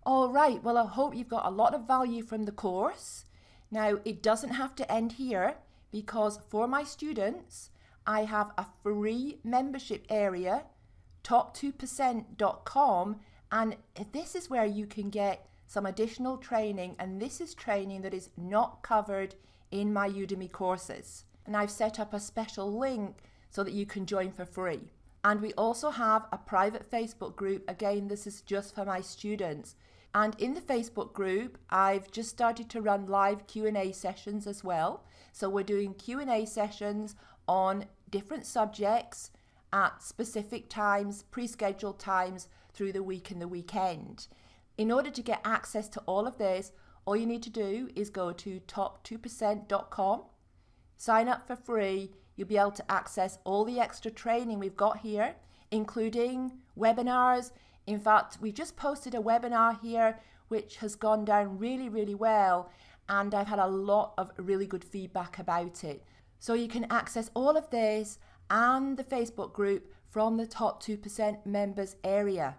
All right, well, I hope you've got a lot of value from the course. Now, it doesn't have to end here because for my students, I have a free membership area, top2%.com, and this is where you can get some additional training, and this is training that is not covered in my Udemy courses. And I've set up a special link so that you can join for free. And we also have a private Facebook group. Again, this is just for my students. And in the Facebook group, I've just started to run live Q&A sessions as well. So we're doing Q&A sessions on different subjects at specific times, pre-scheduled times through the week and the weekend. In order to get access to all of this, all you need to do is go to top2%.com, sign up for free. You'll be able to access all the extra training we've got here, including webinars. In fact, we've just posted a webinar here which has gone down really, really well, and I've had a lot of really good feedback about it. So you can access all of this and the Facebook group from the Top 2% members area.